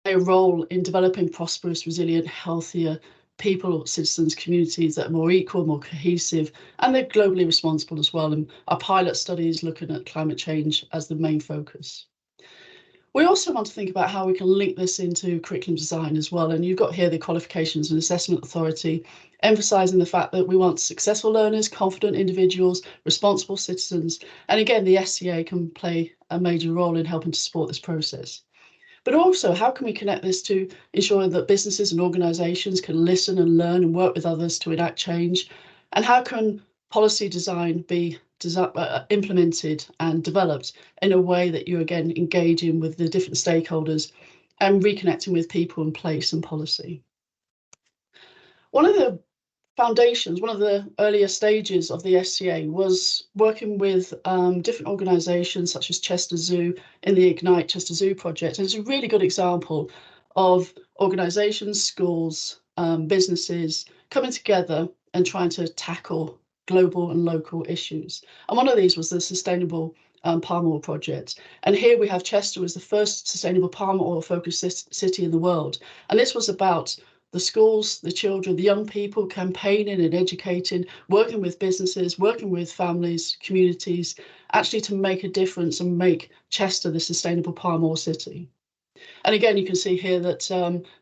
a role in developing prosperous, resilient, healthier people, citizens, communities that are more equal, more cohesive, and they're globally responsible as well. And our pilot study is looking at climate change as the main focus. We also want to think about how we can link this into curriculum design as well. And you've got here the Qualifications and Assessment Authority, emphasising the fact that we want successful learners, confident individuals, responsible citizens. And again, the SCA can play a major role in helping to support this process. But also, how can we connect this to ensuring that businesses and organisations can listen and learn and work with others to enact change? And how can policy design be implemented and developed in a way that you're, again, engaging with the different stakeholders and reconnecting with people and place and policy? One of the foundations, one of the earlier stages of the SCA was working with different organisations such as Chester Zoo in the Ignite Chester Zoo project. And it's a really good example of organisations, schools, businesses coming together and trying to tackle global and local issues. And one of these was the Sustainable Palm Oil Project. And here we have Chester as the first sustainable palm oil focused city in the world. And this was about the schools, the children, the young people campaigning and educating, working with businesses, working with families, communities, actually to make a difference and make Chester the sustainable palm oil city. And again, you can see here that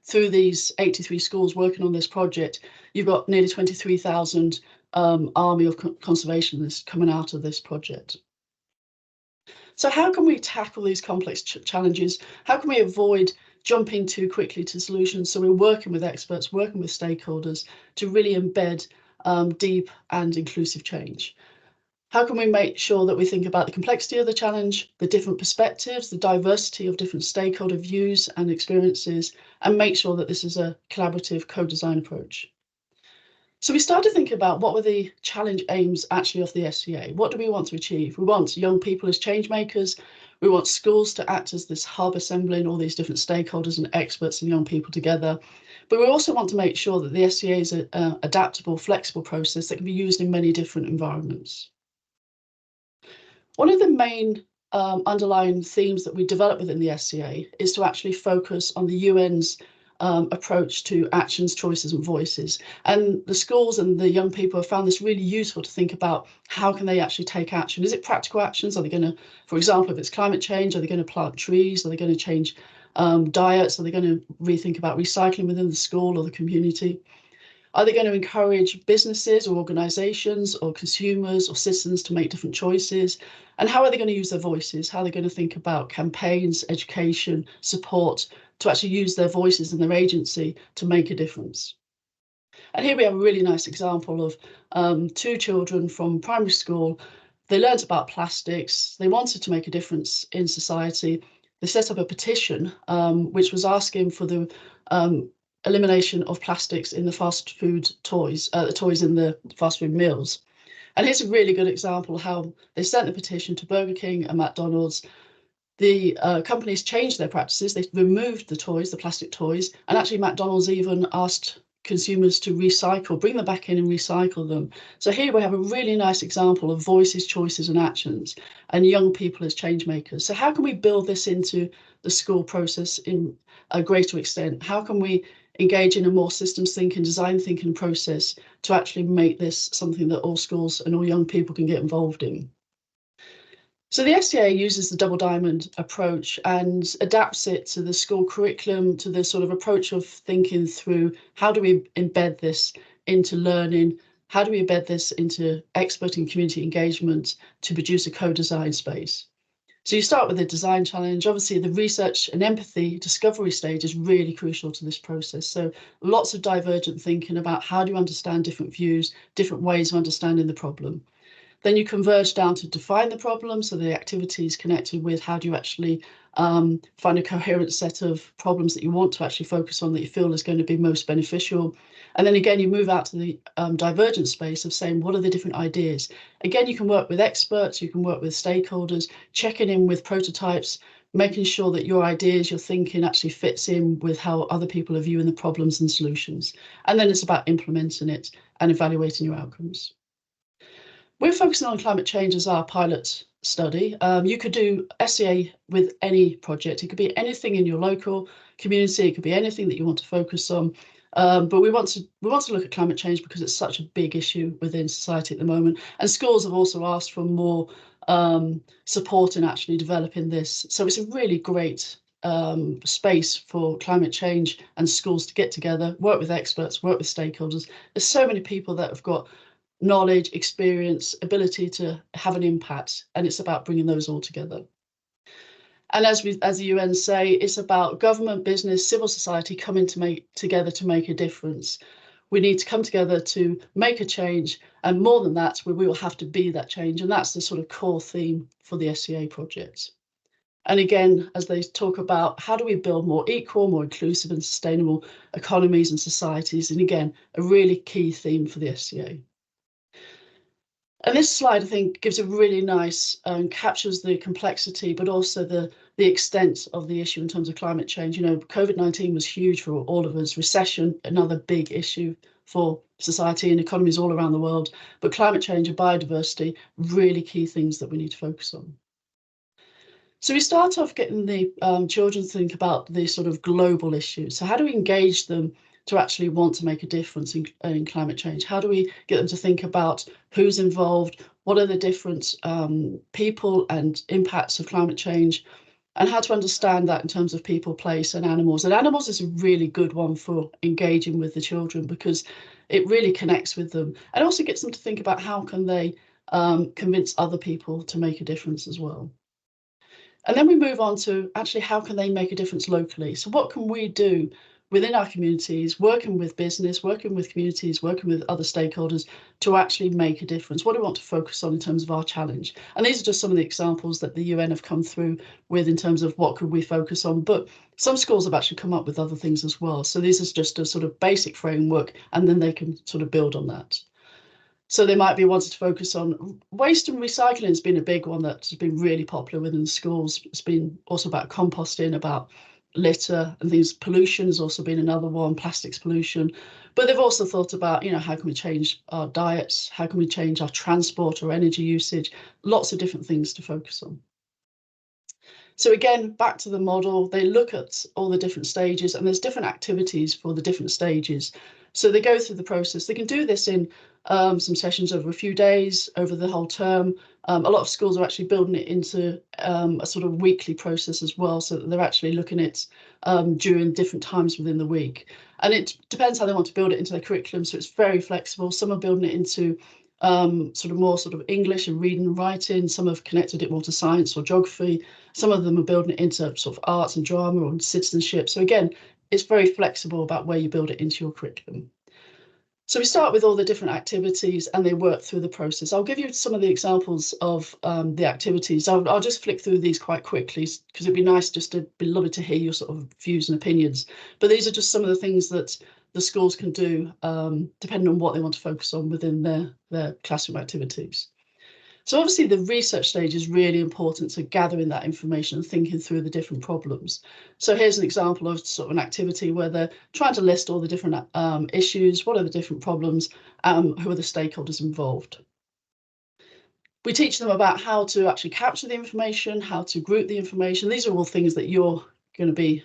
through these 83 schools working on this project, you've got nearly 23,000 army of conservationists coming out of this project. So how can we tackle these complex challenges? How can we avoid jumping too quickly to solutions? So we're working with experts, working with stakeholders to really embed deep and inclusive change. How can we make sure that we think about the complexity of the challenge, the different perspectives, the diversity of different stakeholder views and experiences, and make sure that this is a collaborative co-design approach? So we started thinking about what were the challenge aims actually of the SCA. What do we want to achieve? We want young people as change makers. We want schools to act as this hub assembling all these different stakeholders and experts and young people together. But we also want to make sure that the SCA is an adaptable, flexible process that can be used in many different environments. One of the main underlying themes that we developed within the SCA is to actually focus on the UN's approach to actions, choices and voices. And the schools and the young people have found this really useful to think about how can they actually take action. Is it practical actions? Are they going to, for example, if it's climate change, are they going to plant trees? Are they going to change diets? Are they going to rethink about recycling within the school or the community? Are they going to encourage businesses or organisations or consumers or citizens to make different choices? And how are they going to use their voices? How are they going to think about campaigns, education, support to actually use their voices and their agency to make a difference? And here we have a really nice example of two children from primary school. They learned about plastics. They wanted to make a difference in society. They set up a petition which was asking for the elimination of plastics in the fast food toys, the toys in the fast food meals. And here's a really good example of how they sent the petition to Burger King and McDonald's. The companies changed their practices. They removed the toys, the plastic toys, and actually McDonald's even asked consumers to recycle, bring them back in and recycle them. So here we have a really nice example of voices, choices and actions and young people as change makers. So how can we build this into the school process in a greater extent? How can we engage in a more systems thinking, design thinking process to actually make this something that all schools and all young people can get involved in? So the SCA uses the double diamond approach and adapts it to the school curriculum, to the sort of approach of thinking through how do we embed this into learning, how do we embed this into expert and community engagement to produce a co-design space. So you start with the design challenge. Obviously, the research and empathy discovery stage is really crucial to this process. So lots of divergent thinking about how do you understand different views, different ways of understanding the problem. Then you converge down to define the problem. So the activities connected with how do you actually find a coherent set of problems that you want to actually focus on that you feel is going to be most beneficial. And then again, you move out to the divergent space of saying, what are the different ideas? Again, you can work with experts, you can work with stakeholders, checking in with prototypes, making sure that your ideas, your thinking actually fits in with how other people are viewing the problems and solutions. And then it's about implementing it and evaluating your outcomes. We're focusing on climate change as our pilot study. You could do SEA with any project. It could be anything in your local community. It could be anything that you want to focus on. But we want to look at climate change because it's such a big issue within society at the moment. And schools have also asked for more support in actually developing this. So it's a really great space for climate change and schools to get together, work with experts, work with stakeholders. There's so many people that have got knowledge, experience, ability to have an impact, and it's about bringing those all together. And as the UN say, it's about government, business, civil society coming together to make a difference. We need to come together to make a change, and more than that, we will have to be that change, and that's the sort of core theme for the SEA project. And again, as they talk about how do we build more equal, more inclusive and sustainable economies and societies, and again, a really key theme for the SEA. And this slide, I think, gives a really nice, captures the complexity, but also the extent of the issue in terms of climate change. You know, COVID-19 was huge for all of us. Recession, another big issue for society and economies all around the world. But climate change and biodiversity, really key things that we need to focus on. So we start off getting the children to think about the sort of global issues. So how do we engage them to actually want to make a difference in climate change? How do we get them to think about who's involved, what are the different people and impacts of climate change, and how to understand that in terms of people, place and animals. And animals is a really good one for engaging with the children because it really connects with them and also gets them to think about how can they convince other people to make a difference as well. And then we move on to actually how can they make a difference locally? So what can we do within our communities, working with business, working with communities, working with other stakeholders to actually make a difference? What do we want to focus on in terms of our challenge? And these are just some of the examples that the UN have come through with in terms of what could we focus on. But some schools have actually come up with other things as well. So this is just a sort of basic framework, and then they can sort of build on that. So they might be wanting to focus on waste and recycling has been a big one that's been really popular within schools. It's been also about composting, about litter and things. Pollution has also been another one, plastics pollution. But they've also thought about, you know, how can we change our diets? How can we change our transport or energy usage? Lots of different things to focus on. So again, back to the model, they look at all the different stages and there's different activities for the different stages. So they go through the process. They can do this in some sessions over a few days, over the whole term. A lot of schools are actually building it into a sort of weekly process as well, so that they're actually looking at during different times within the week. And it depends how they want to build it into their curriculum, so it's very flexible. Some are building it into sort of more sort of English and reading and writing. Some have connected it more to science or geography. Some of them are building it into sort of arts and drama or citizenship. So again, it's very flexible about where you build it into your curriculum. So we start with all the different activities and they work through the process. I'll give you some of the examples of the activities. I'll just flick through these quite quickly because it'd be nice just to be lovely to hear your sort of views and opinions. But these are just some of the things that the schools can do depending on what they want to focus on within their classroom activities. So obviously the research stage is really important to gathering that information and thinking through the different problems. So here's an example of sort of an activity where they're trying to list all the different issues, what are the different problems, who are the stakeholders involved. We teach them about how to actually capture the information, how to group the information. These are all things that you're going to be,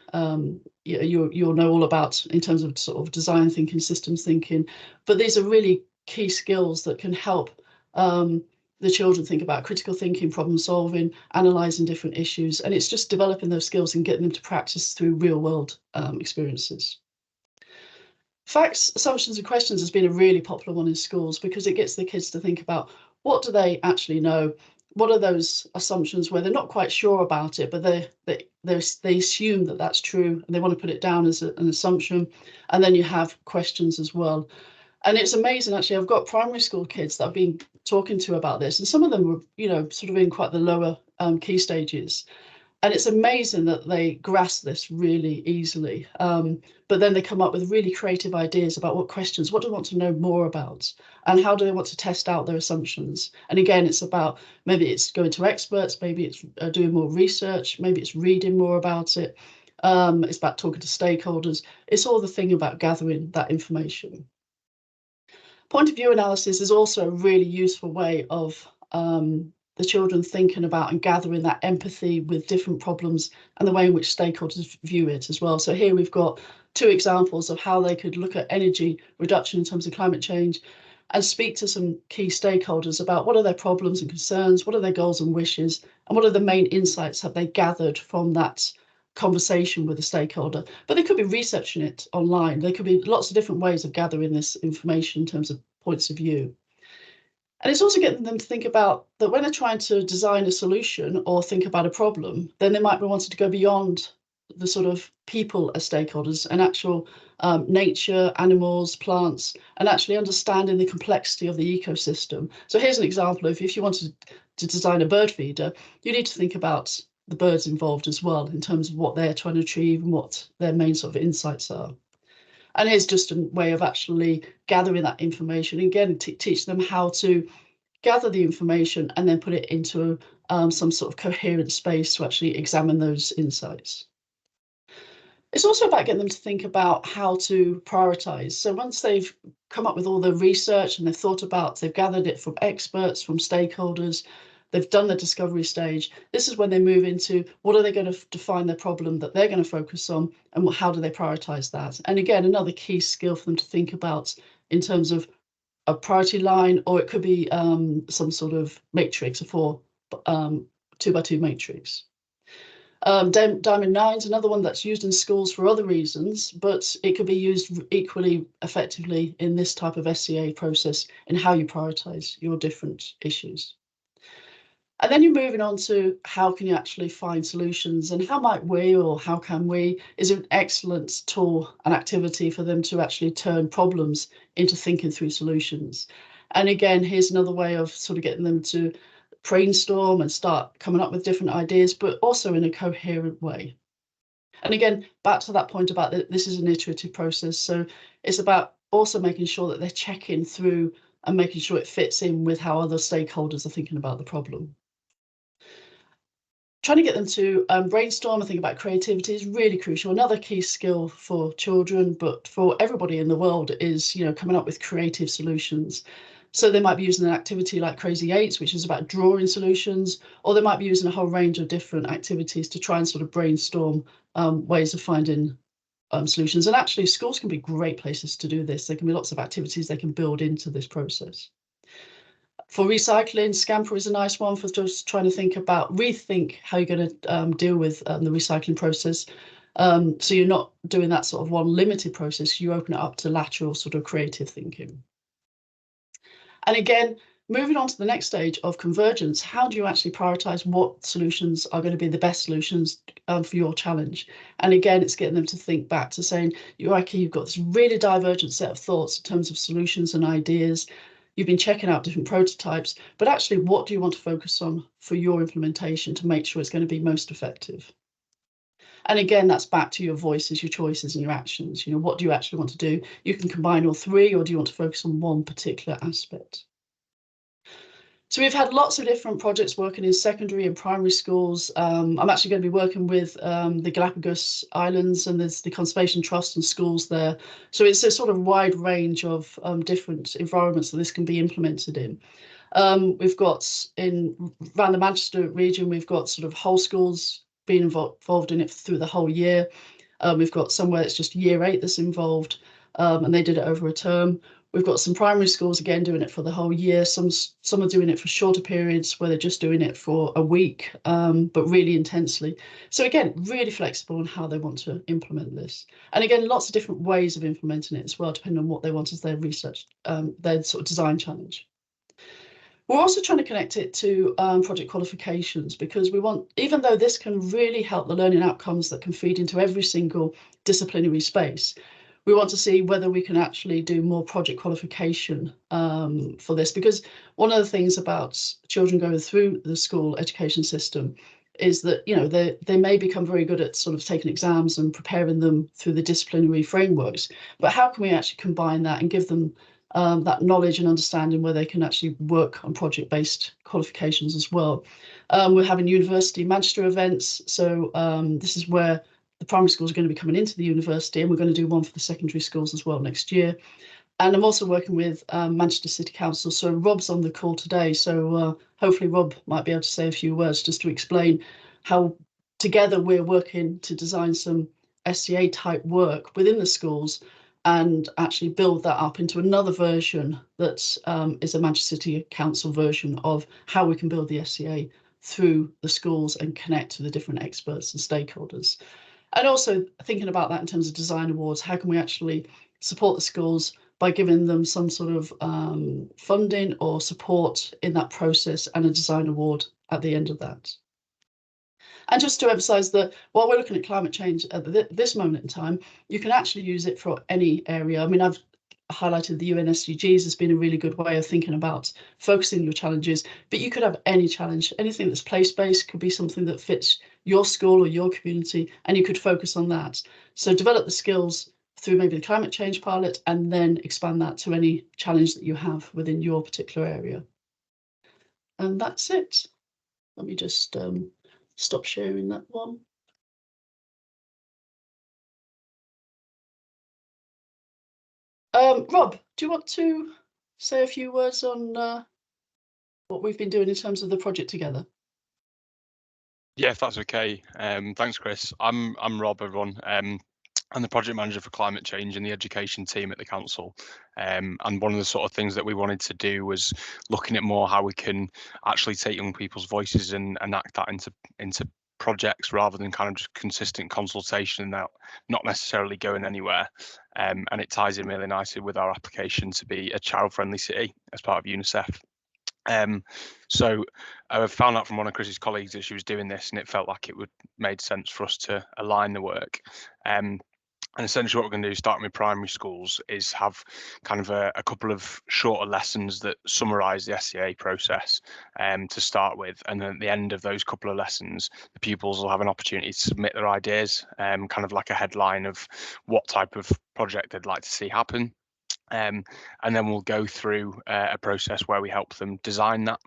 you'll know all about in terms of sort of design thinking, systems thinking. But these are really key skills that can help the children think about critical thinking, problem solving, analysing different issues, and it's just developing those skills and getting them to practice through real world experiences. Facts, assumptions and questions has been a really popular one in schools because it gets the kids to think about what do they actually know, what are those assumptions where they're not quite sure about it, but they assume that that's true and they want to put it down as an assumption, and then you have questions as well. And it's amazing, actually, I've got primary school kids that I've been talking to about this, and some of them were, you know, sort of in quite the lower key stages. And it's amazing that they grasp this really easily. But then they come up with really creative ideas about what questions, what do they want to know more about, and how do they want to test out their assumptions. And again, it's about, maybe it's going to experts, maybe it's doing more research, maybe it's reading more about it. It's about talking to stakeholders. It's all the thing about gathering that information. Point of view analysis is also a really useful way of the children thinking about and gathering that empathy with different problems and the way in which stakeholders view it as well. So here we've got two examples of how they could look at energy reduction in terms of climate change and speak to some key stakeholders about what are their problems and concerns, what are their goals and wishes, and what are the main insights have they gathered from that conversation with the stakeholder. But they could be researching it online. There could be lots of different ways of gathering this information in terms of points of view. And it's also getting them to think about that when they're trying to design a solution or think about a problem, then they might be wanting to go beyond the sort of people as stakeholders and actual nature, animals, plants, and actually understanding the complexity of the ecosystem. So here's an example of if you wanted to design a bird feeder, you need to think about the birds involved as well in terms of what they're trying to achieve and what their main sort of insights are. And here's just a way of actually gathering that information, again, teach them how to gather the information and then put it into some sort of coherent space to actually examine those insights. It's also about getting them to think about how to prioritize. So once they've come up with all the research and they've thought about, they've gathered it from experts, from stakeholders, they've done the discovery stage, this is when they move into what are they going to define their problem that they're going to focus on and how do they prioritize that. And again, another key skill for them to think about in terms of a priority line, or it could be some sort of matrix, a 2x2 matrix. Diamond 9 is another one that's used in schools for other reasons, but it could be used equally effectively in this type of SCA process in how you prioritize your different issues. And then you're moving on to how can you actually find solutions, and how might we, or how can we, is an excellent tool and activity for them to actually turn problems into thinking through solutions. And again, here's another way of sort of getting them to brainstorm and start coming up with different ideas, but also in a coherent way. And again, back to that point about that this is an iterative process. So it's about also making sure that they're checking through and making sure it fits in with how other stakeholders are thinking about the problem. Trying to get them to brainstorm and think about creativity is really crucial. Another key skill for children, but for everybody in the world, is coming up with creative solutions. So they might be using an activity like Crazy Eights, which is about drawing solutions, or they might be using a whole range of different activities to try and sort of brainstorm ways of finding solutions. And actually, schools can be great places to do this. There can be lots of activities they can build into this process. For recycling, Scamper is a nice one for just trying to rethink how you're going to deal with the recycling process. So you're not doing that sort of one limited process, you open it up to lateral sort of creative thinking. And again, moving on to the next stage of convergence, how do you actually prioritize what solutions are going to be the best solutions for your challenge? And again, it's getting them to think back to saying, you've got this really divergent set of thoughts in terms of solutions and ideas. You've been checking out different prototypes, but actually, what do you want to focus on for your implementation to make sure it's going to be most effective? And again, that's back to your voices, your choices, and your actions. What do you actually want to do? You can combine all three, or do you want to focus on one particular aspect? So we've had lots of different projects working in secondary and primary schools. I'm actually going to be working with the Galapagos Islands, and there's the Conservation Trust and schools there. So it's a sort of wide range of different environments that this can be implemented in. We've got around the Manchester region, we've got sort of whole schools being involved in it through the whole year. We've got somewhere it's just year 8 that's involved, and they did it over a term. We've got some primary schools, again, doing it for the whole year. Some are doing it for shorter periods where they're just doing it for a week, but really intensely. So again, really flexible on how they want to implement this. And again, lots of different ways of implementing it as well, depending on what they want as their research, their sort of design challenge. We're also trying to connect it to project qualifications, because we want, even though this can really help the learning outcomes that can feed into every single disciplinary space, we want to see whether we can actually do more project qualification for this, because one of the things about children going through the school education system is that they may become very good at sort of taking exams and preparing them through the disciplinary frameworks, but how can we actually combine that and give them that knowledge and understanding where they can actually work on project-based qualifications as well. We're having University Manchester events, so this is where the primary schools are going to be coming into the university, and we're going to do one for the secondary schools as well next year. And I'm also working with Manchester City Council. So Rob's on the call today. So hopefully Rob might be able to say a few words just to explain how together we're working to design some SCA type work within the schools and actually build that up into another version that is a Manchester City Council version of how we can build the SCA through the schools and connect to the different experts and stakeholders. And also thinking about that in terms of design awards, how can we actually support the schools by giving them some sort of funding or support in that process and a design award at the end of that. And just to emphasise that while we're looking at climate change at this moment in time, you can actually use it for any area. I mean, I've highlighted the UN SDGs as being a really good way of thinking about focusing your challenges, but you could have any challenge, anything that's place-based could be something that fits your school or your community, and you could focus on that. So develop the skills through maybe the climate change pilot and then expand that to any challenge that you have within your particular area. And that's it. Let me just stop sharing that one. Rob, do you want to say a few words on what we've been doing in terms of the project together? Yeah, if that's okay. Thanks, Chris. I'm Rob, everyone. I'm the project manager for climate change in the education team at the council. And one of the sort of things that we wanted to do was looking at more how we can actually take young people's voices and enact that into projects rather than kind of just consistent consultation and that not necessarily going anywhere. And it ties in really nicely with our application to be a child-friendly city as part of UNICEF. So I found out from one of Chris's colleagues that she was doing this, and it felt like it would made sense for us to align the work. And essentially what we're going to do, starting with primary schools, is have kind of a couple of shorter lessons that summarise the SCA process to start with. And then at the end of those couple of lessons, the pupils will have an opportunity to submit their ideas, kind of like a headline of what type of project they'd like to see happen. And then we'll go through a process where we help them design that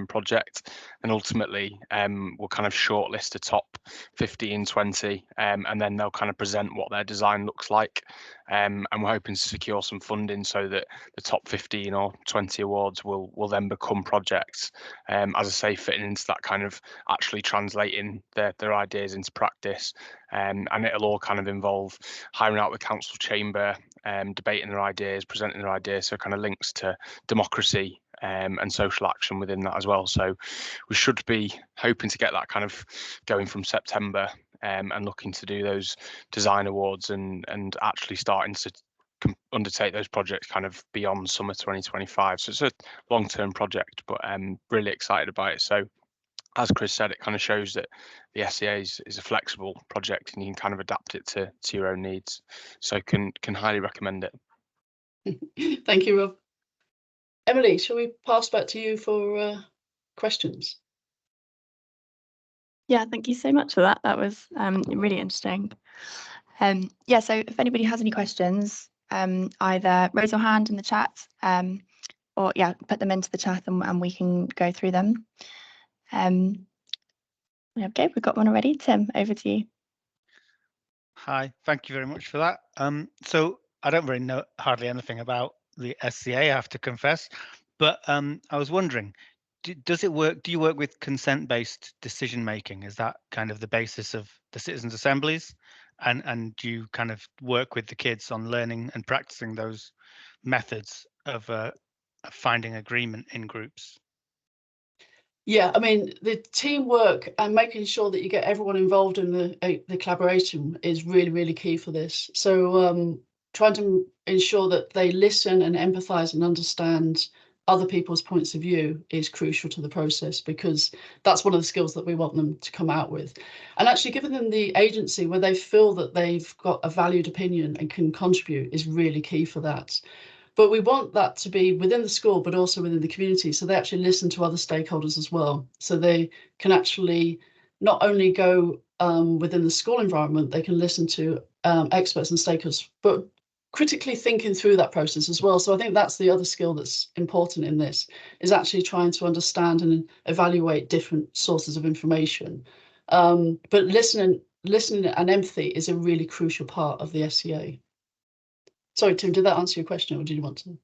project, and ultimately we'll kind of shortlist a top 15, 20, and then they'll kind of present what their design looks like. And we're hoping to secure some funding so that the top 15 or 20 awards will then become projects, as I say, fitting into that kind of actually translating their ideas into practice. And it'll all kind of involve hiring out the council chamber, debating their ideas, presenting their ideas, so kind of links to democracy and social action within that as well. So we should be hoping to get that kind of going from September, and looking to do those design awards and actually starting to undertake those projects kind of beyond summer 2025. So it's a long-term project, but I'm really excited about it. So as Chris said, it kind of shows that the SCA is a flexible project and you can kind of adapt it to your own needs. So can highly recommend it. Thank you, Rob. Emily, shall we pass back to you for questions? Yeah, thank you so much for that. That was really interesting. Yeah, so if anybody has any questions, either raise your hand in the chat, or yeah, put them into the chat and we can go through them. Okay, we've got one already. Tim, over to you. Hi, thank you very much for that. So I don't really know hardly anything about the SCA, I have to confess, but I was wondering, does it work? Do you work with consent-based decision making? Is that kind of the basis of the citizens' assemblies? And do you kind of work with the kids on learning and practicing those methods of finding agreement in groups? Yeah, I mean, the teamwork and making sure that you get everyone involved in the collaboration is really, really key for this. So trying to ensure that they listen and empathise and understand other people's points of view is crucial to the process, because that's one of the skills that we want them to come out with. And actually giving them the agency where they feel that they've got a valued opinion and can contribute is really key for that. But we want that to be within the school, but also within the community. So they actually listen to other stakeholders as well. So they can actually not only go within the school environment, they can listen to experts and stakeholders, but critically thinking through that process as well. So I think that's the other skill that's important in this, is actually trying to understand and evaluate different sources of information. But listening and empathy is a really crucial part of the SCA. Sorry, Tim, did that answer your question, or did you want to?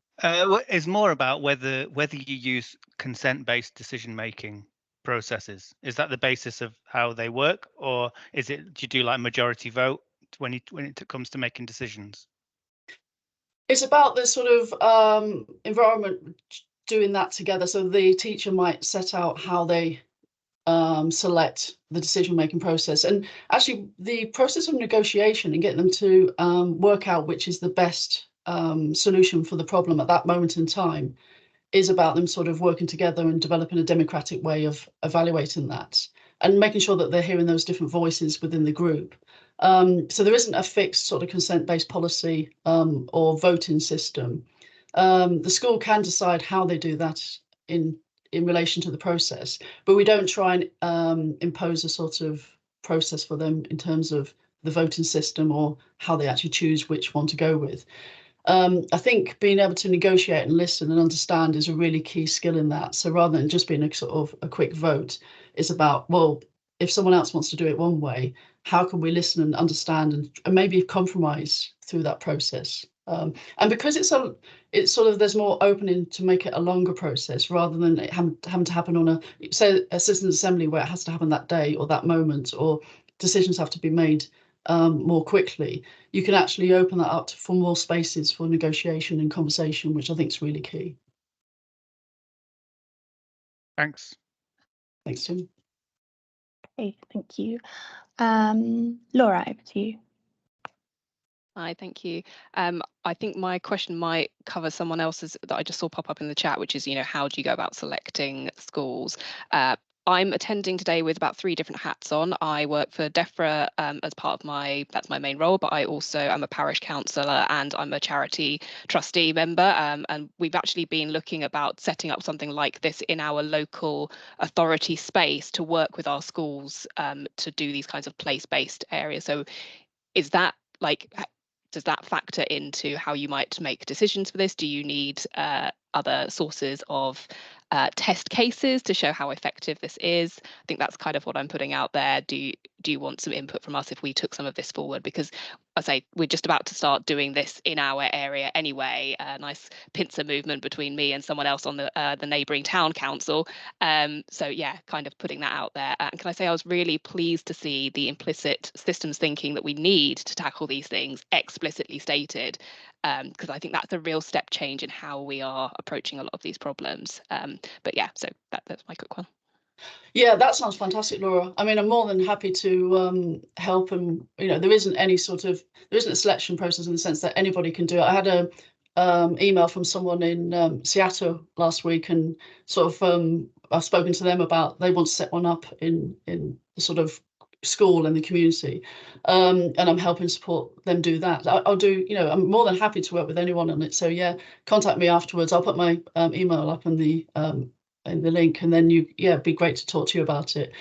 It's more about whether you use consent-based decision-making processes. Is that the basis of how they work, or do you do like majority vote when it comes to making decisions? It's about the sort of environment doing that together. So the teacher might set out how they select the decision-making process, and actually the process of negotiation and getting them to work out which is the best solution for the problem at that moment in time is about them sort of working together and developing a democratic way of evaluating that and making sure that they're hearing those different voices within the group. So there isn't a fixed sort of consent-based policy or voting system. The school can decide how they do that in relation to the process, but we don't try and impose a sort of process for them in terms of the voting system or how they actually choose which one to go with. I think being able to negotiate and listen and understand is a really key skill in that. So rather than just being a sort of a quick vote, it's about, well, if someone else wants to do it one way, how can we listen and understand and maybe compromise through that process? And because it's sort of, there's more opening to make it a longer process rather than it having to happen on a citizen assembly where it has to happen that day or that moment, or decisions have to be made more quickly. You can actually open that up for more spaces for negotiation and conversation, which I think is really key. Thanks. Thanks, Tim. Okay, thank you. Laura, over to you. Hi, thank you. I think my question might cover someone else's that I just saw pop up in the chat, which is, how do you go about selecting schools? I'm attending today with about 3 different hats on. I work for DEFRA as part of that's my main role, but I also am a parish councillor and I'm a charity trustee member. And we've actually been looking about setting up something like this in our local authority space to work with our schools to do these kinds of place-based areas. So is that does that factor into how you might make decisions for this? Do you need other sources of test cases to show how effective this is? I think that's kind of what I'm putting out there. Do you want some input from us if we took some of this forward? Because I say we're just about to start doing this in our area anyway. A nice pincer movement between me and someone else on the neighbouring town council. So yeah, kind of putting that out there. And can I say I was really pleased to see the implicit systems thinking that we need to tackle these things explicitly stated, because I think that's a real step change in how we are approaching a lot of these problems. But yeah, so that's my quick one. Yeah, that sounds fantastic, Laura. I mean, I'm more than happy to help, and there isn't a selection process in the sense that anybody can do it. I had a email from someone in Seattle last week, and sort of I've spoken to them about they want to set one up in the sort of school and the community, and I'm helping support them do that. I'll do, I'm more than happy to work with anyone on it. So yeah, contact me afterwards. I'll put my email up in the link, and then it'd be great to talk to you about it.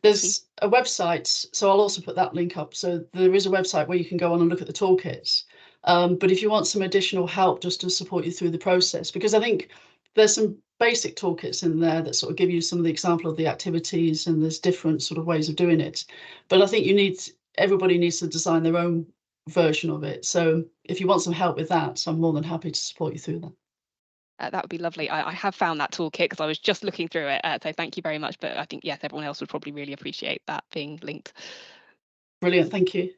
There's a website, so I'll also put that link up. So there is a website where you can go on and look at the toolkits. But if you want some additional help just to support you through the process, because I think there's some basic toolkits in there that sort of give you some of the example of the activities, and there's different sort of ways of doing it. But I think everybody needs to design their own version of it. So if you want some help with that, I'm more than happy to support you through that. That would be lovely. I have found that toolkit because I was just looking through it. So thank you very much. But I think, yes, everyone else would probably really appreciate that being linked. Brilliant. Thank you.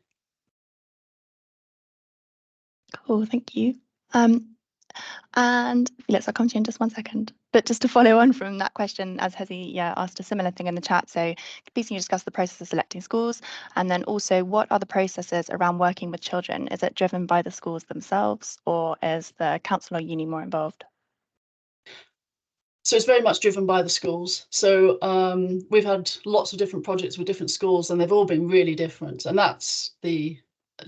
Cool. Thank you. And Felix, I'll come to you in just one second. But just to follow on from that question, as Hezi asked a similar thing in the chat. So please can you discuss the process of selecting schools? And then also, what are the processes around working with children? Is it driven by the schools themselves, or is the council or uni more involved? So it's very much driven by the schools. So we've had lots of different projects with different schools, and they've all been really different. And that's the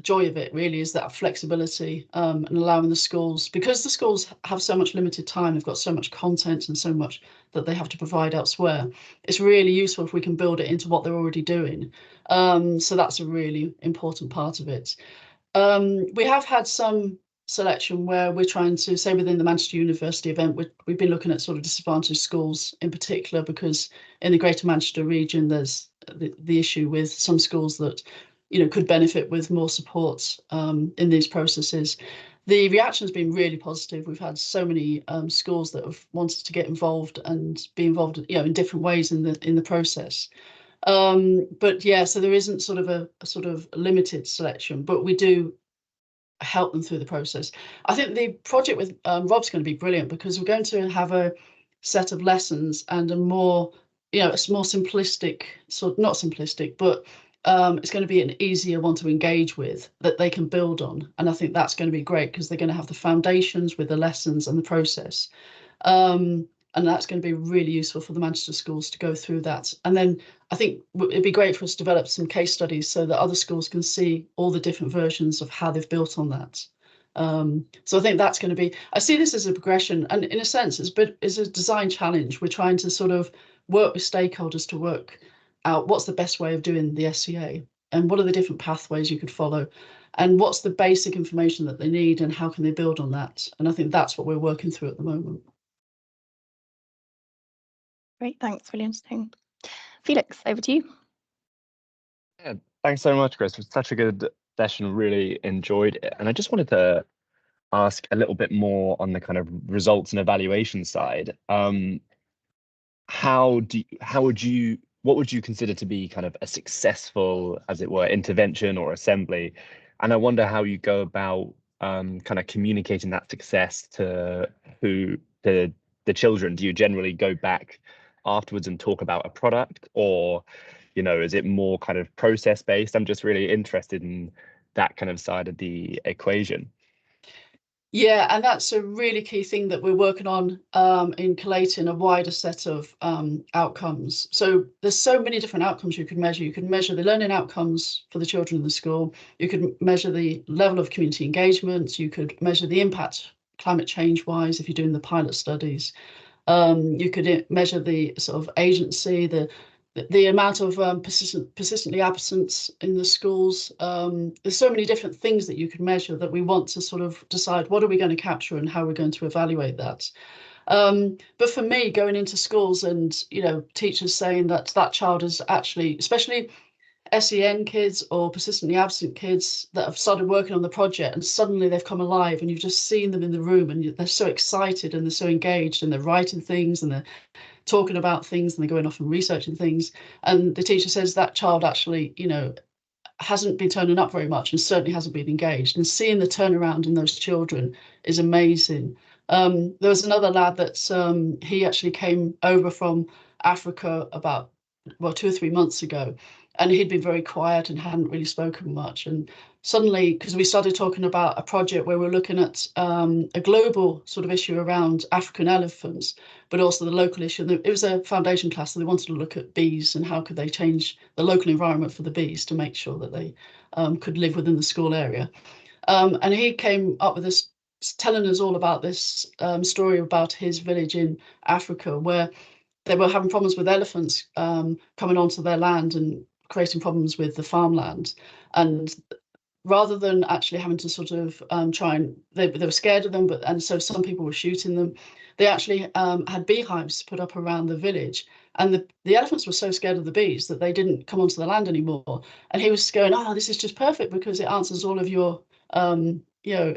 joy of it, really, is that flexibility and allowing the schools, because the schools have so much limited time, they've got so much content and so much that they have to provide elsewhere. It's really useful if we can build it into what they're already doing. So that's a really important part of it. We have had some selection where we're trying to, say within the Manchester University event, we've been looking at sort of disadvantaged schools in particular, because in the Greater Manchester region there's the issue with some schools that could benefit with more support in these processes. The reaction has been really positive. We've had so many schools that have wanted to get involved and be involved, in different ways in the process. But yeah, so there isn't sort of a sort of limited selection, but we do help them through the process. I think the project with Rob's going to be brilliant, because we're going to have a set of lessons and a more, it's more simplistic, not simplistic, but it's going to be an easier one to engage with that they can build on. And I think that's going to be great, because they're going to have the foundations with the lessons and the process. And that's going to be really useful for the Manchester schools to go through that. And then I think it'd be great for us to develop some case studies so that other schools can see all the different versions of how they've built on that. So I think that's going to be, I see this as a progression, and in a sense, it's a design challenge. We're trying to sort of work with stakeholders to work out what's the best way of doing the SCA, and what are the different pathways you could follow, and what's the basic information that they need, and how can they build on that. And I think that's what we're working through at the moment. Great, thanks, really interesting. Felix, over to you. Yeah, thanks so much, Chris. It was such a good session, really enjoyed it. And I just wanted to ask a little bit more on the kind of results and evaluation side. What would you consider to be kind of a successful, as it were, intervention or assembly? And I wonder how you go about kind of communicating that success to the children. Do you generally go back afterwards and talk about a product, or is it more kind of process based? I'm just really interested in that kind of side of the equation. Yeah, and that's a really key thing that we're working on in collating a wider set of outcomes. So there's so many different outcomes you can measure. You can measure the learning outcomes for the children in the school. You could measure the level of community engagement. You could measure the impact climate change wise if you're doing the pilot studies. You could measure the sort of agency, the amount of persistently absence in the schools. There's so many different things that you can measure that we want to sort of decide what are we going to capture and how we're going to evaluate that. But for me, going into schools and teachers saying that child is actually, especially SEN kids or persistently absent kids that have started working on the project, and suddenly they've come alive, and you've just seen them in the room, and they're so excited and they're so engaged, and they're writing things and they're talking about things, and they're going off and researching things. And the teacher says that child actually, hasn't been turning up very much, and certainly hasn't been engaged. And seeing the turnaround in those children is amazing. There was another lad that's he actually came over from Africa about 2 or 3 months ago, and he'd been very quiet and hadn't really spoken much. And suddenly, because we started talking about a project where we're looking at a global sort of issue around African elephants, but also the local issue. It was a foundation class, so they wanted to look at bees and how could they change the local environment for the bees to make sure that they could live within the school area. And he came up with this, telling us all about this story about his village in Africa, where they were having problems with elephants coming onto their land and creating problems with the farmland. And rather than actually having to sort of they were scared of them, and so some people were shooting them. They actually had beehives put up around the village, and the elephants were so scared of the bees that they didn't come onto the land anymore. And he was going, "Oh, this is just perfect because it answers all of your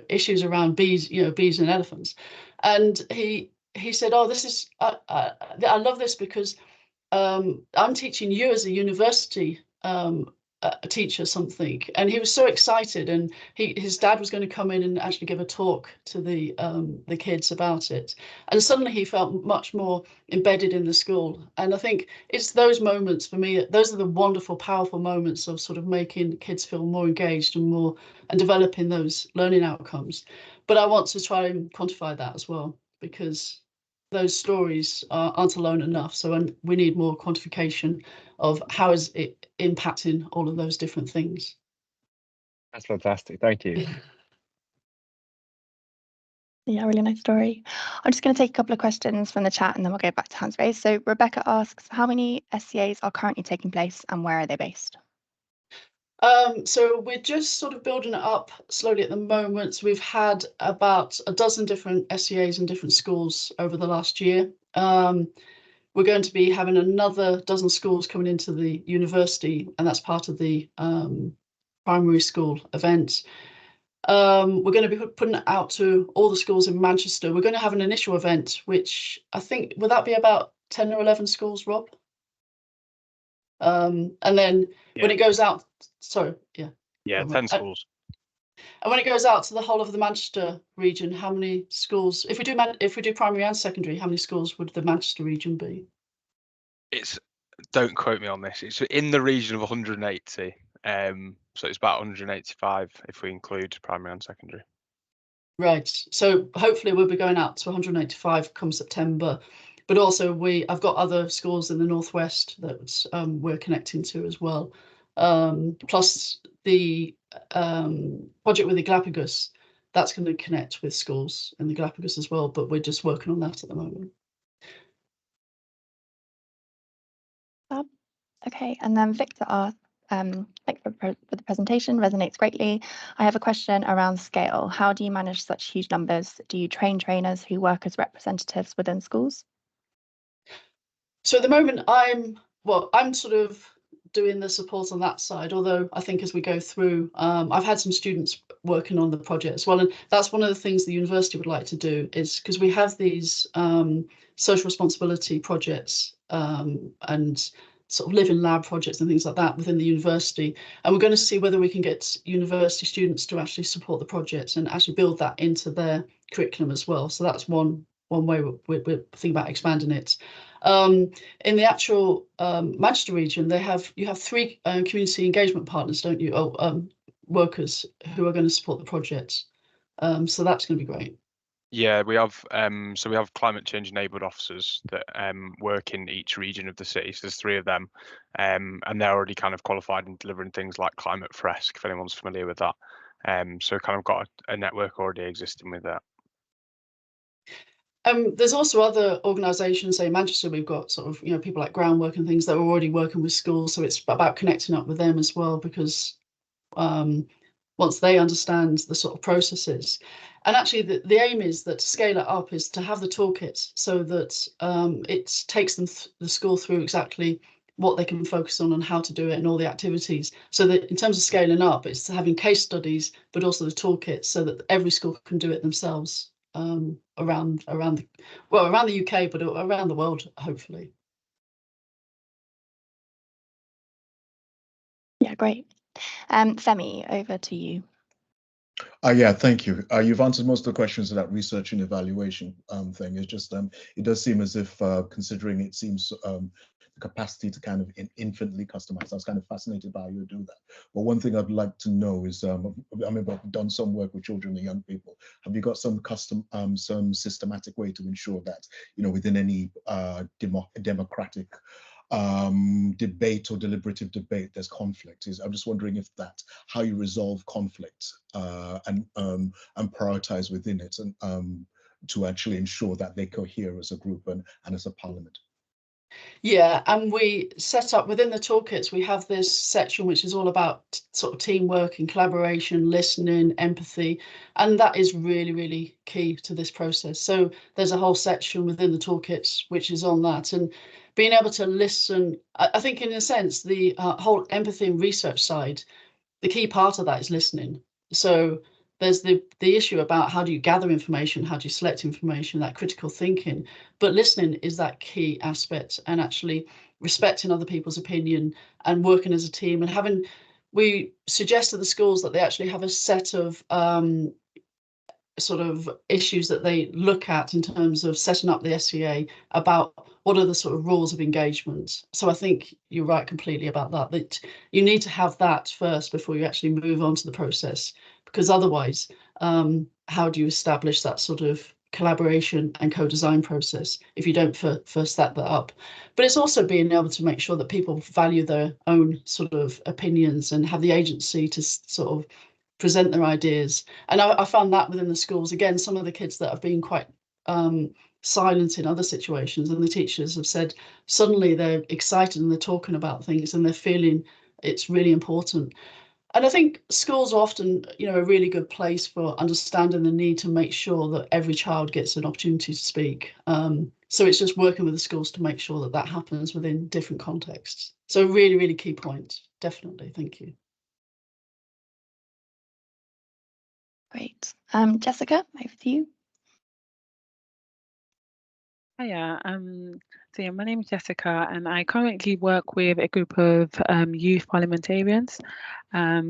issues around bees, bees and elephants." And he said, "Oh, this is I love this because I'm teaching you as a university a teacher something." And he was so excited, and his dad was going to come in and actually give a talk to the kids about it. And suddenly he felt much more embedded in the school. And I think it's those moments for me, those are the wonderful, powerful moments of sort of making kids feel more engaged and developing those learning outcomes. But I want to try and quantify that as well, because those stories aren't alone enough. So we need more quantification of how is it impacting all of those different things. That's fantastic. Thank you. Yeah, really nice story. I'm just going to take a couple of questions from the chat and then we'll go back to hands raised. So Rebecca asks, how many SCAs are currently taking place and where are they based? So we're just sort of building it up slowly at the moment. We've had about a dozen different SCAs in different schools over the last year. We're going to be having another dozen schools coming into the university, and that's part of the primary school event. We're going to be putting it out to all the schools in Manchester. We're going to have an initial event, which I think, will that be about 10 or 11 schools, Rob? And then when it goes out, sorry, Yeah, 10 schools. And when it goes out to the whole of the Manchester region, how many schools, if we do primary and secondary, how many schools would the Manchester region be? Don't quote me on this. It's in the region of 180. So it's about 185 if we include primary and secondary. Right. So hopefully we'll be going out to 185 come September. But also I've got other schools in the Northwest that we're connecting to as well. Plus the project with the Galapagos, that's going to connect with schools in the Galapagos as well, but we're just working on that at the moment. Okay, and then Victor asked, thanks for the presentation, resonates greatly. I have a question around scale. How do you manage such huge numbers? Do you train trainers who work as representatives within schools? So at the moment, I'm sort of doing the support on that side, although I think as we go through, I've had some students working on the project as well. And that's one of the things the university would like to do, is because we have these social responsibility projects and sort of living lab projects and things like that within the university. And we're going to see whether we can get university students to actually support the projects and actually build that into their curriculum as well. So that's one way we're thinking about expanding it. In the actual Manchester region, you have 3 community engagement partners, don't you? Workers who are going to support the project. So that's going to be great. Yeah, we have so we have climate change enabled officers that work in each region of the city. So there's 3 of them, and they're already kind of qualified in delivering things like Climate Fresk, if anyone's familiar with that. So kind of got a network already existing with that. There's also other organisations, say in Manchester, we've got sort of, people like Groundwork and things that are already working with schools. So it's about connecting up with them as well, because once they understand the sort of processes, and actually the aim is that to scale it up is to have the toolkits so that it takes them the school through exactly what they can focus on and how to do it and all the activities. So that in terms of scaling up, it's having case studies, but also the toolkits so that every school can do it themselves. Around the UK, but around the world, hopefully. Yeah, great. Femi, over to you. Yeah, thank you. You've answered most of the questions of that research and evaluation thing. It's just it does seem as if, considering it seems the capacity to kind of infinitely customize. I was kind of fascinated by how you do that. But one thing I'd like to know is, I mean, I've done some work with children and young people. Have you got some some systematic way to ensure that, within any democratic debate or deliberative debate, there's conflict? I'm just wondering if that's how you resolve conflict and prioritize within it, and to actually ensure that they cohere as a group and as a parliament. Yeah, and we set up within the toolkits, we have this section which is all about sort of teamwork and collaboration, listening, empathy, and that is really, really key to this process. So there's a whole section within the toolkits which is on that, and being able to listen. I think in a sense, the whole empathy and research side, the key part of that is listening. So there's the issue about how do you gather information, how do you select information, that critical thinking, but listening is that key aspect, and actually respecting other people's opinion and working as a team. And we suggest to the schools that they actually have a set of sort of issues that they look at in terms of setting up the SCA about what are the sort of rules of engagement. So I think you're right completely about that you need to have that first before you actually move on to the process, because otherwise, how do you establish that sort of collaboration and co-design process if you don't first set that up? But it's also being able to make sure that people value their own sort of opinions and have the agency to sort of present their ideas. And I found that within the schools, again, some of the kids that have been quite silent in other situations, and the teachers have said suddenly they're excited and they're talking about things and they're feeling it's really important. And I think schools are often, a really good place for understanding the need to make sure that every child gets an opportunity to speak. So it's just working with the schools to make sure that that happens within different contexts. So really, really key point. Definitely. Thank you. Great. Jessica, over to you. Hiya. So yeah, my name is Jessica, and I currently work with a group of youth parliamentarians.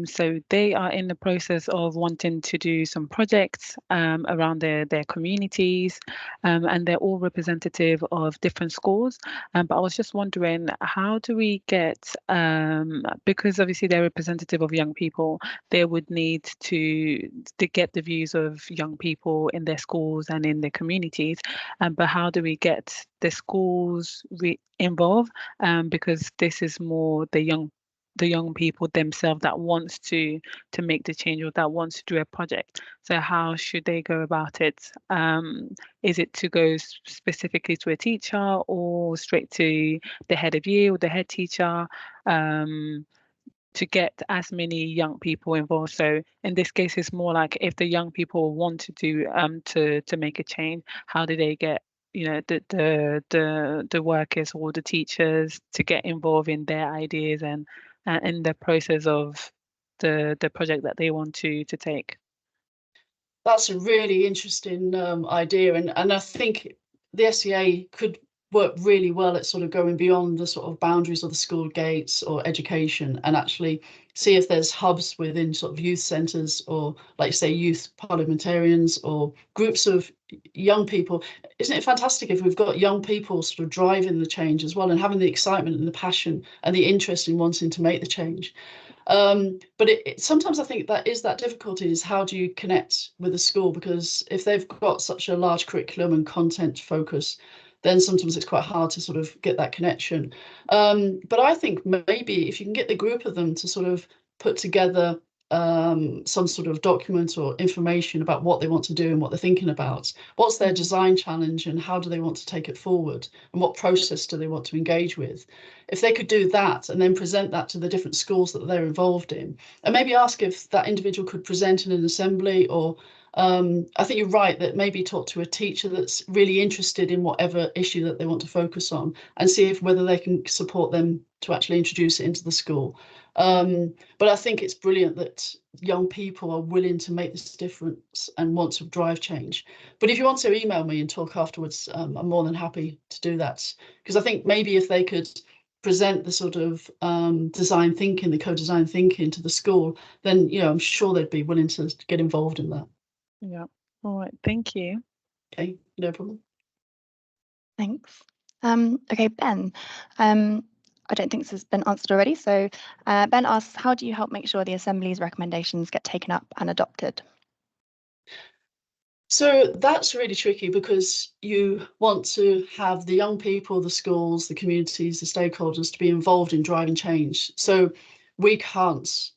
So they are in the process of wanting to do some projects around their communities, and they're all representative of different schools. But I was just wondering, how do we get, because obviously they're representative of young people, they would need to get the views of young people in their schools and in their communities. But how do we get the schools involved? Because this is more the young people themselves that wants to make the change, or that wants to do a project. So how should they go about it? Is it to go specifically to a teacher, or straight to the head of year or the head teacher, to get as many young people involved? So in this case, it's more like if the young people want to do to make a change, how do they get, you know, the workers or the teachers to get involved in their ideas and in the process of the project that they want to take? That's a really interesting idea, and I think the SEA could work really well at sort of going beyond the sort of boundaries of the school gates or education, and actually see if there's hubs within sort of youth centres, or like say youth parliamentarians or groups of young people. Isn't it fantastic if we've got young people sort of driving the change as well, and having the excitement and the passion and the interest in wanting to make the change? But sometimes I think that is that difficulty, is how do you connect with a school? Because if they've got such a large curriculum and content focus, then sometimes it's quite hard to sort of get that connection. But I think maybe if you can get the group of them to sort of put together some sort of document or information about what they want to do and what they're thinking about, what's their design challenge and how do they want to take it forward, and what process do they want to engage with. If they could do that and then present that to the different schools that they're involved in, and maybe ask if that individual could present in an assembly, or I think you're right that maybe talk to a teacher that's really interested in whatever issue that they want to focus on, and see if whether they can support them to actually introduce it into the school. But I think it's brilliant that young people are willing to make this difference and want to drive change. But if you want to email me and talk afterwards, I'm more than happy to do that, because I think maybe if they could present the sort of design thinking, the co-design thinking to the school, then, you know, I'm sure they'd be willing to get involved in that. Yeah. All right. Thank you. Okay, no problem. Thanks. Okay, Ben. I don't think this has been answered already. So Ben asks, how do you help make sure the Assembly's recommendations get taken up and adopted? So that's really tricky, because you want to have the young people, the schools, the communities, the stakeholders to be involved in driving change. So we can't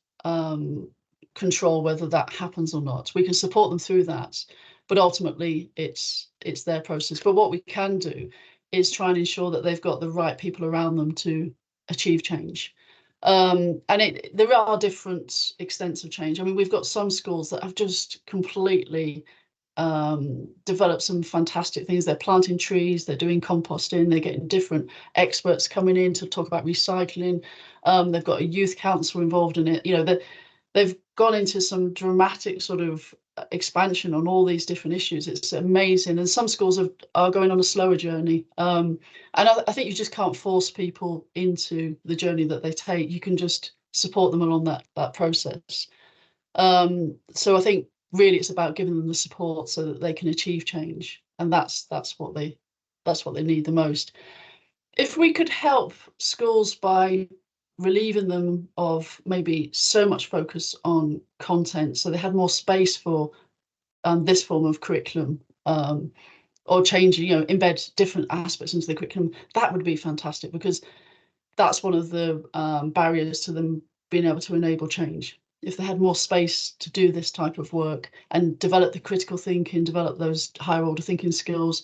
control whether that happens or not. We can support them through that, but ultimately it's their process. But what we can do is try and ensure that they've got the right people around them to achieve change. And there are different extents of change. I mean, we've got some schools that have just completely developed some fantastic things. They're planting trees, they're doing composting, they're getting different experts coming in to talk about recycling. They've got a youth council involved in it. You know, they've gone into some dramatic sort of expansion on all these different issues. It's amazing. And some schools are going on a slower journey. And I think you just can't force people into the journey that they take. You can just support them along that process. So I think really it's about giving them the support so that they can achieve change, and that's what they need the most. If we could help schools by relieving them of maybe so much focus on content, so they had more space for this form of curriculum, or changing, you know, embed different aspects into the curriculum, that would be fantastic, because that's one of the barriers to them being able to enable change. If they had more space to do this type of work and develop the critical thinking, develop those higher order thinking skills,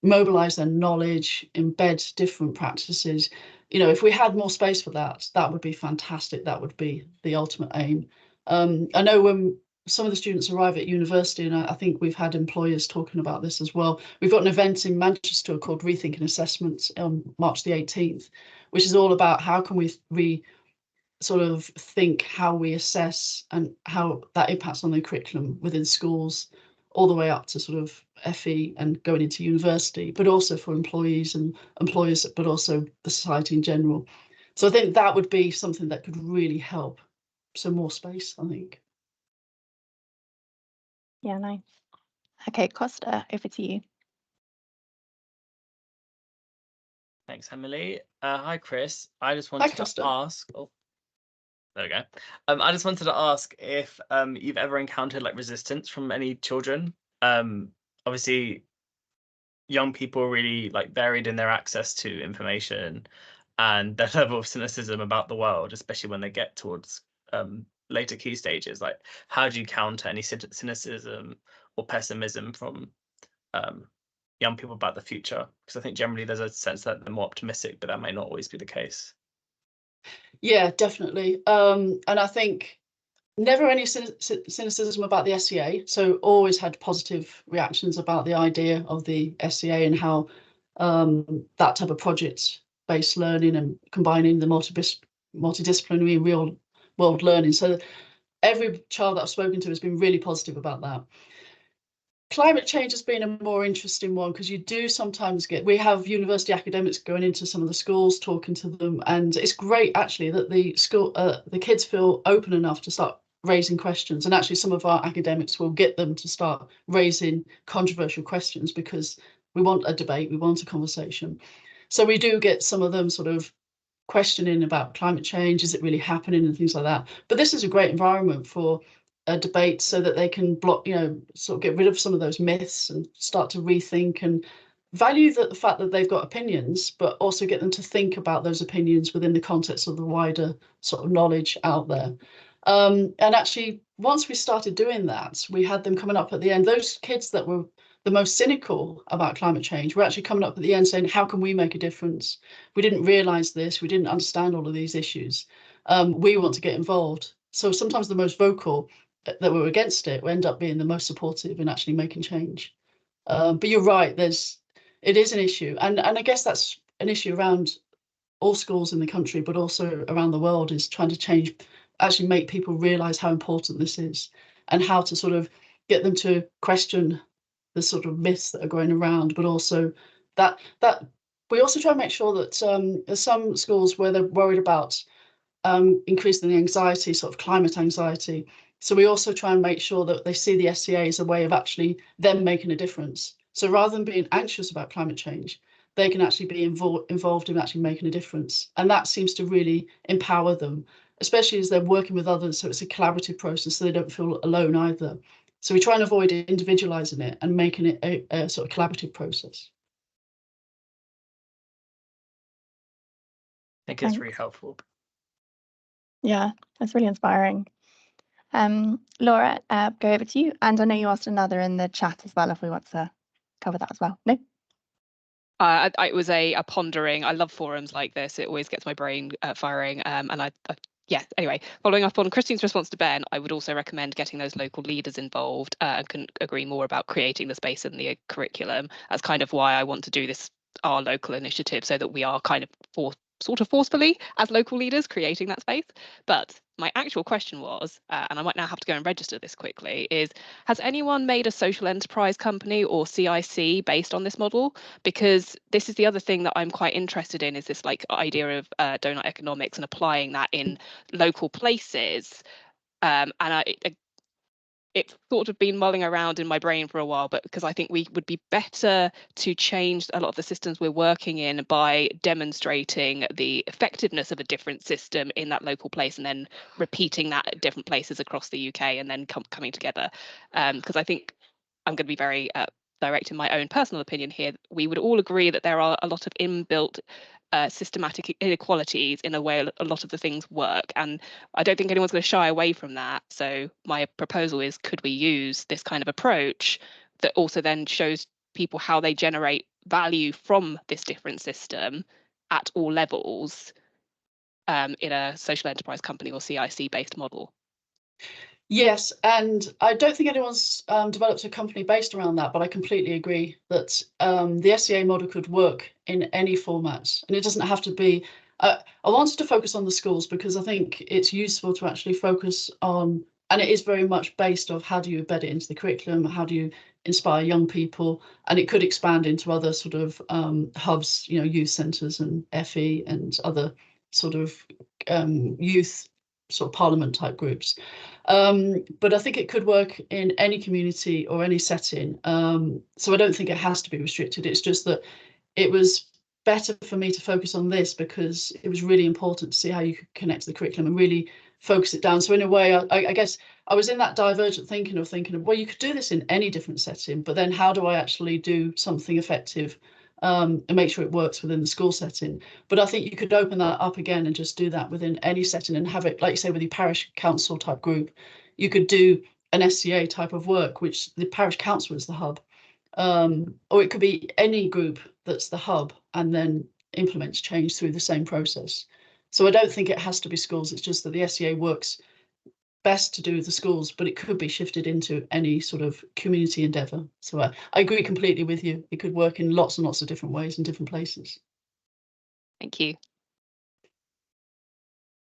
mobilize their knowledge, embed different practices, you know, if we had more space for that, that would be fantastic. That would be the ultimate aim. I know when some of the students arrive at university, and I think we've had employers talking about this as well. We've got an event in Manchester called Rethinking Assessments on March the 18th, which is all about how can we sort of think how we assess and how that impacts on the curriculum within schools, all the way up to sort of FE and going into university, but also for employees and employers, but also the society in general. So I think that would be something that could really help. So more space, I think. Yeah, nice. Okay, Costa, over to you. Thanks, Emily. Hi, Chris. I just wanted to ask. Oh, there we go. I just wanted to ask if you've ever encountered like resistance from any children. Obviously, young people are really like varied in their access to information and their level of cynicism about the world, especially when they get towards later key stages. Like, how do you counter any cynicism or pessimism from young people about the future? Because I think generally there's a sense that they're more optimistic, but that may not always be the case. Yeah, definitely. And I think never any cynicism about the SCA. So always had positive reactions about the idea of the SCA and how that type of project-based learning and combining the multidisciplinary real world learning. So every child that I've spoken to has been really positive about that. Climate change has been a more interesting one because you do sometimes we have university academics going into some of the schools, talking to them, and it's great actually that the kids feel open enough to start raising questions, and actually some of our academics will get them to start raising controversial questions because we want a debate, we want a conversation. So we do get some of them sort of questioning about climate change, is it really happening, and things like that. But this is a great environment for a debate so that they can sort of get rid of some of those myths and start to rethink and value the fact that they've got opinions, but also get them to think about those opinions within the context of the wider sort of knowledge out there. And actually, once we started doing that, we had them coming up at the end. Those kids that were the most cynical about climate change were actually coming up at the end saying, how can we make a difference? We didn't realise this. We didn't understand all of these issues. We want to get involved. So sometimes the most vocal that were against it will end up being the most supportive in actually making change. But you're right, it is an issue. And I guess that's an issue around all schools in the country, but also around the world, is trying to actually make people realise how important this is and how to sort of get them to question the sort of myths that are going around, but also that we also try and make sure that there's some schools where they're worried about increasing the anxiety, sort of climate anxiety. So we also try and make sure that they see the SCA as a way of actually them making a difference. So rather than being anxious about climate change, they can actually be involved in actually making a difference. And that seems to really empower them, especially as they're working with others. So it's a collaborative process, so they don't feel alone either. So we try and avoid individualizing it and making it a sort of collaborative process. I think it's really helpful. Yeah, that's really inspiring. Laura, go over to you. And I know you asked another in the chat as well, if we want to cover that as well. No? It was a pondering. I love forums like this. It always gets my brain firing. Yeah, anyway, following up on Christine's response to Ben, I would also recommend getting those local leaders involved and can agree more about creating the space in the curriculum. That's kind of why I want to do this, our local initiative, so that we are kind of forcefully as local leaders creating that space. But my actual question was, and I might now have to go and register this quickly, is has anyone made a social enterprise company or CIC based on this model? Because this is the other thing that I'm quite interested in, is this like idea of donut economics and applying that in local places. And it's sort of been mulling around in my brain for a while, but because I think we would be better to change a lot of the systems we're working in by demonstrating the effectiveness of a different system in that local place and then repeating that at different places across the UK and then coming together. Because I think I'm going to be very direct in my own personal opinion here. We would all agree that there are a lot of inbuilt systematic inequalities in the way a lot of the things work, and I don't think anyone's going to shy away from that. So my proposal is, could we use this kind of approach that also then shows people how they generate value from this different system at all levels in a social enterprise company or CIC based model? Yes, and I don't think anyone's developed a company based around that, but I completely agree that the SCA model could work in any format, and it doesn't have to be I wanted to focus on the schools because I think it's useful to actually focus on, and it is very much based off how do you embed it into the curriculum, how do you inspire young people, and it could expand into other sort of hubs, you know, youth centres and FE and other sort of youth sort of parliament type groups. But I think it could work in any community or any setting. So I don't think it has to be restricted. It's just that it was better for me to focus on this because it was really important to see how you could connect to the curriculum and really focus it down. So in a way, I guess I was in that divergent thinking of, well, you could do this in any different setting, but then how do I actually do something effective and make sure it works within the school setting? But I think you could open that up again and just do that within any setting and have it, like you say, with your parish council type group. You could do an SCA type of work, which the parish council is the hub. Or it could be any group that's the hub and then implements change through the same process. So I don't think it has to be schools. It's just that the SCA works best to do with the schools, but it could be shifted into any sort of community endeavour. So I agree completely with you. It could work in lots and lots of different ways in different places. Thank you.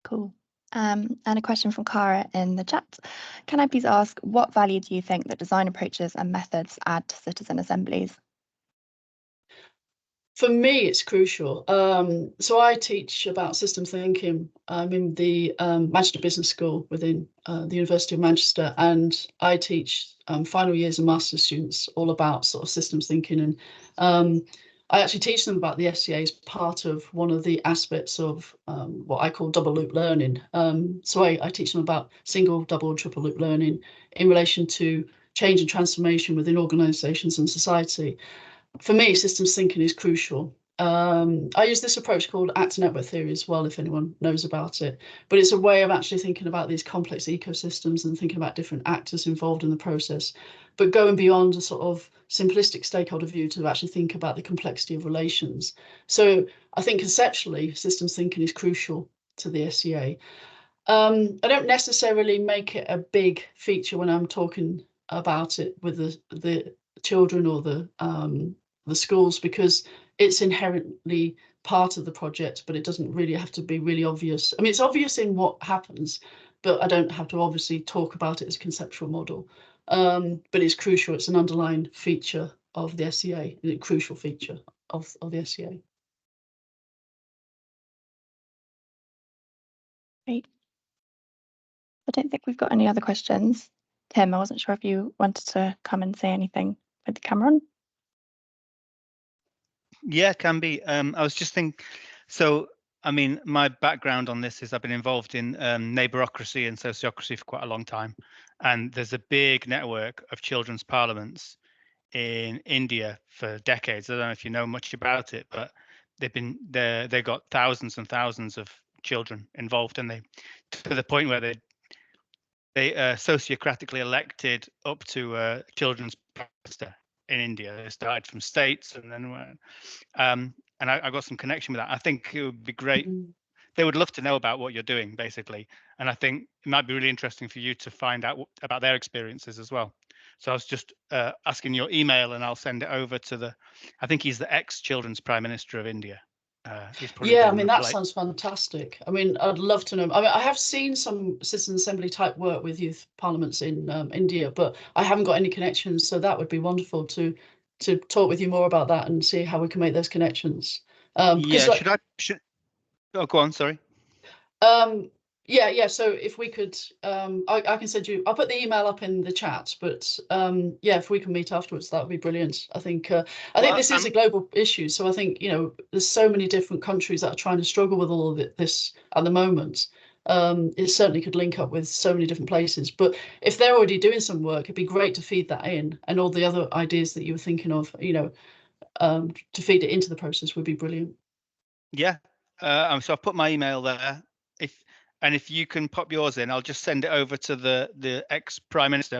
Cool. And a question from Cara in the chat. Can I please ask, what value do you think that design approaches and methods add to citizen assemblies? For me, it's crucial. So I teach about systems thinking. I'm in the Manchester Business School within the University of Manchester, and I teach final years and master's students all about sort of systems thinking. And I actually teach them about the SCA as part of one of the aspects of what I call double loop learning. So I teach them about single, double, and triple loop learning in relation to change and transformation within organisations and society. For me, systems thinking is crucial. I use this approach called actor network theory as well, if anyone knows about it. But it's a way of actually thinking about these complex ecosystems and thinking about different actors involved in the process, but going beyond a sort of simplistic stakeholder view to actually think about the complexity of relations. So I think conceptually, systems thinking is crucial to the SCA. I don't necessarily make it a big feature when I'm talking about it with the children or the schools, because it's inherently part of the project, but it doesn't really have to be really obvious. I mean, it's obvious in what happens, but I don't have to obviously talk about it as a conceptual model. But it's crucial. It's an underlying feature of the SCA, a crucial feature of the SCA. Great. I don't think we've got any other questions. Tim, I wasn't sure if you wanted to come and say anything with the camera on. Yeah, can be. I was just thinking, so, I mean, my background on this is I've been involved in neighbourocracy and sociocracy for quite a long time. And there's a big network of children's parliaments in India for decades. I don't know if you know much about it, but they've got thousands and thousands of children involved, and they, to the point where they sociocratically elected up to children's prime minister in India. They started from states, and then and I got some connection with that. I think it would be great. They would love to know about what you're doing, basically, and I think it might be really interesting for you to find out about their experiences as well. So I was just asking your email, and I'll send it over to I think he's the ex-children's prime minister of India. Yeah, I mean, that sounds fantastic. I mean, I'd love to know. I mean, I have seen some citizen assembly type work with youth parliaments in India, but I haven't got any connections. So that would be wonderful to talk with you more about that and see how we can make those connections. Yeah, oh, go on, sorry. Yeah. So if we could, I can send you. I'll put the email up in the chat. But yeah, if we can meet afterwards, that would be brilliant. I think this is a global issue. So I think there's so many different countries that are trying to struggle with all of this at the moment. It certainly could link up with so many different places. But if they're already doing some work, it'd be great to feed that in, and all the other ideas that you were thinking of, to feed it into the process would be brilliant. Yeah. So I've put my email there. If you can pop yours in, I'll just send it over to the ex prime minister.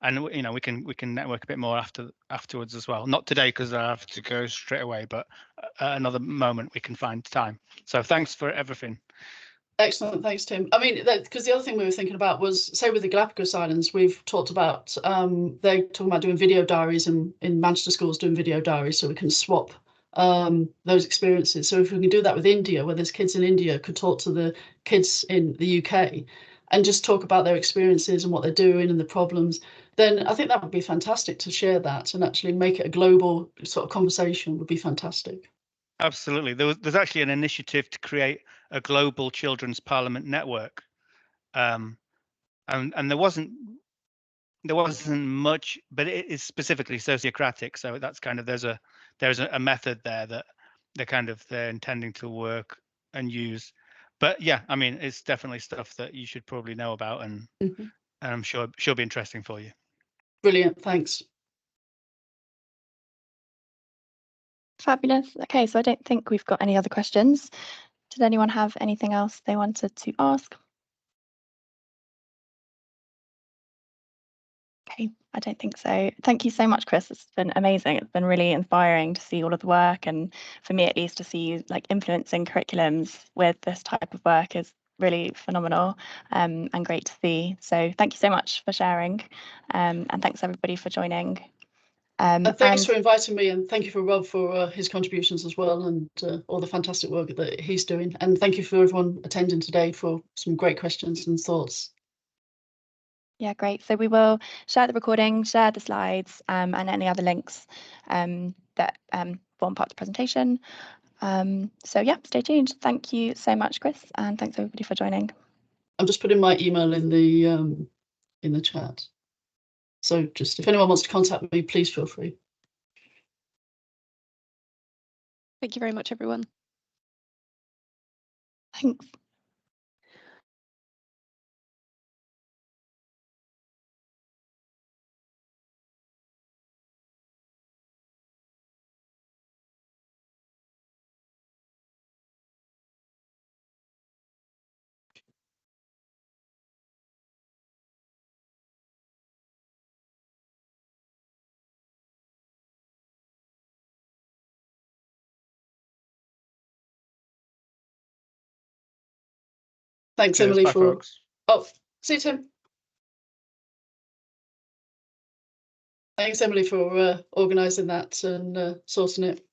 And we can network a bit more afterwards as well. Not today because I have to go straight away, but at another moment we can find time. So thanks for everything. Excellent, thanks, Tim. I mean, because the other thing we were thinking about was, say, with the Galapagos Islands, we've talked about they're talking about doing video diaries, and in Manchester schools doing video diaries, so we can swap those experiences. So if we can do that with India, where there's kids in India could talk to the kids in the UK and just talk about their experiences and what they're doing and the problems, then I think that would be fantastic to share that and actually make it a global sort of conversation would be fantastic. Absolutely. There's actually an initiative to create a global children's parliament network. And there wasn't much, but it is specifically sociocratic. So that's kind of there's a method there that they're intending to work and use. But yeah, I mean, it's definitely stuff that you should probably know about, and I'm sure she'll be interesting for you. Brilliant, thanks. Fabulous. Okay, so I don't think we've got any other questions. Did anyone have anything else they wanted to ask? Okay, I don't think so. Thank you so much, Chris. It's been amazing. It's been really inspiring to see all of the work, and for me at least to see you like influencing curriculums with this type of work is really phenomenal and great to see. So thank you so much for sharing, and thanks everybody for joining. Thanks for inviting me, and thank you for Rob for his contributions as well, and all the fantastic work that he's doing. And thank you for everyone attending today for some great questions and thoughts. Yeah, great. So we will share the recording, share the slides, and any other links that form part of the presentation. So yeah, stay tuned. Thank you so much, Chris, and thanks everybody for joining. I'm just putting my email in the chat. So just if anyone wants to contact me, please feel free. Thank you very much, everyone. Thanks. Thanks, Cheers, Emily, bye, for folks. Oh, see you, Tim. Thanks, Emily, for organising that and sorting it.